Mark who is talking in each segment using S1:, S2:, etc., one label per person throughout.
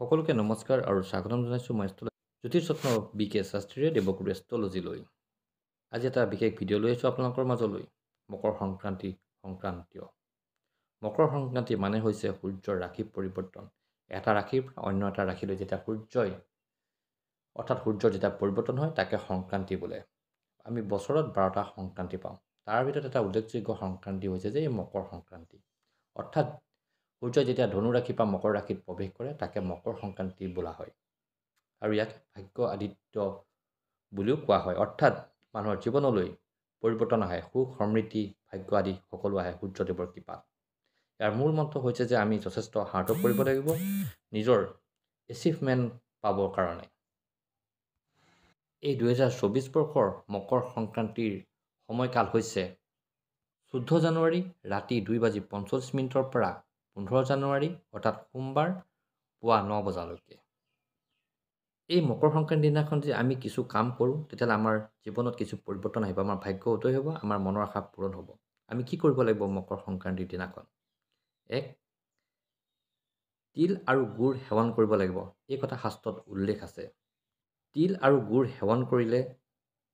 S1: সকলোকে নমস্কাৰ আৰু স্বাগতম জনাইছোঁ মই জ্যোতিষৰত্ন বি.কে. শাস্ত্ৰীয়ে দেৱগুৰু এষ্ট্ৰলজিলৈ। আজি এটা বিশেষ ভিডিঅ' লৈ আহিছোঁ আপোনালোকৰ মাজলৈ। মকৰ সংক্ৰান্তীয়। মকৰ সংক্ৰান্তি মানে হৈছে সূৰ্যৰ ৰাশি পৰিৱৰ্তন। এটা ৰাশিৰ পৰা অন্য এটা ৰাশিলৈ যেতিয়া সূৰ্যৰ যেতিয়া পৰিৱৰ্তন হয় তাকে সংক্ৰান্তি বোলে। আমি বছৰত 12টা সংক্ৰান্তি পাওঁ। তাৰ ভিতৰত এটা উল্লেখযোগ্য সংক্ৰান্তি হৈছে যে এই মকৰ সংক্ৰান্তি। অৰ্থাৎ সূৰ্যই যেতিয়া ধনু ৰাশি বা মকৰ ৰাশিত প্ৰৱেশ কৰে তাকে মকৰ সংক্ৰান্তি বোলা হয়। আৰু ইয়াক ভাগ্য আদিত্য বুলিও কোৱা হয়। অৰ্থাৎ মানুহৰ জীৱনলৈ পৰিৱৰ্তন আহে, সুখ সমৃদ্ধি ভাগ্য আদি সকলো আহে সূৰ্যদেৱৰ কৃপাত। ইয়াৰ মূল মন্ত্ৰ হৈছে যে আমি যথেষ্ট হাৰ্ড ৱৰ্ক কৰিব লাগিব নিজৰ এচিভমেণ্ট পাবৰ কাৰণে। এই 2024 বৰ্ষৰ মকৰ সংক্ৰান্তিৰ সময়কাল হৈছে 14 জানুৱাৰী ৰাতি 2:45 পৰা 15 জানুৱাৰী অৰ্থাৎ সোমবাৰ পুৱা 9 বজালৈকে। এই মকৰ সংক্ৰান্তিৰ দিনাখন যে আমি কিছু কাম কৰোঁ তেতিয়াহ'লে আমাৰ জীৱনত কিছু পৰিৱৰ্তন আহিব, আমাৰ ভাগ্য উদয় হ'ব, আমাৰ মনৰ আশা পূৰণ হ'ব। আমি কি কৰিব লাগিব মকৰ সংক্ৰান্তিৰ দিনাখন? 1. তিল আৰু গুড় সেৱন কৰিব লাগিব। এই কথা শাস্ত্ৰত উল্লেখ আছে। তিল আৰু গুড় সেৱন কৰিলে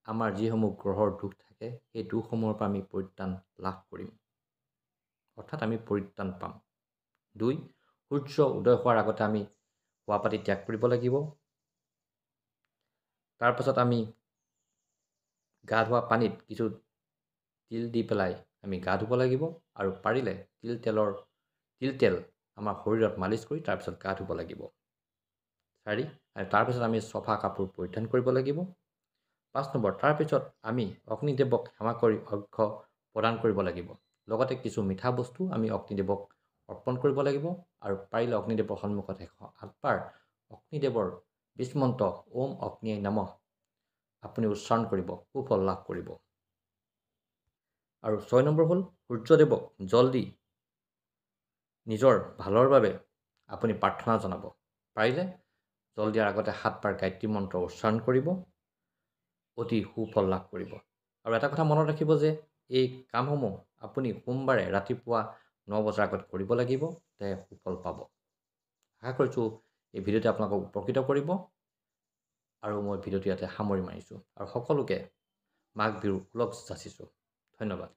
S1: আমাৰ যিসমূহ গ্ৰহৰ দোষ থাকে সেই দোষসমূহৰ পৰা আমি পৰিত্ৰাণ লাভ কৰিম, অৰ্থাৎ আমি পৰিত্ৰাণ পাম। 2. সূৰ্য উদয় হোৱাৰ আগতে আমি শোৱা পাতি ত্যাগ কৰিব লাগিব। তাৰপাছত আমি গা ধোৱা পানীত কিছু তিল দি পেলাই আমি গা ধুব লাগিব আৰু পাৰিলে তিল তেল আমাৰ শৰীৰত মালিচ কৰি তাৰপিছত গা ধুব লাগিব। 4. আৰু তাৰপিছত আমি চফা কাপোৰ পৰিধান কৰিব লাগিব। 5 নম্বৰ, তাৰপিছত আমি অগ্নিদেৱক সেৱা কৰি অৰ্ঘ্য প্ৰদান কৰিব লাগিব। লগতে কিছু মিঠা বস্তু আমি অগ্নিদেৱক অৰ্পণ কৰিব লাগিব আৰু পাৰিলে অগ্নিদেৱৰ সন্মুখত 108 বাৰ অগ্নিদেৱৰ বীজমন্ত্ৰ ওম অগ্নিয়ে নমঃ আপুনি উচ্চাৰণ কৰিব, সুফল লাভ কৰিব। আৰু 6 নম্বৰ হ'ল সূৰ্যদেৱক জল দি নিজৰ ভালৰ বাবে আপুনি প্ৰাৰ্থনা জনাব। পাৰিলে জল দিয়াৰ আগতে 7 বাৰ গায়ত্ৰী মন্ত্ৰ উচ্চাৰণ কৰিব, অতি সুফল লাভ কৰিব। আৰু এটা কথা মনত ৰাখিব যে এই কামসমূহ আপুনি সোমবাৰে ৰাতিপুৱা 9 বজাৰ আগত কৰিব লাগিব, তেহে সুফল পাব। আশা কৰিছোঁ এই ভিডিঅ'টি আপোনালোকক উপকৃত কৰিব আৰু মই ভিডিঅ'টি ইয়াতে সামৰি মাৰিছোঁ আৰু সকলোকে মাঘ বিহুৰ ওলগ যাচিছোঁ। ধন্যবাদ।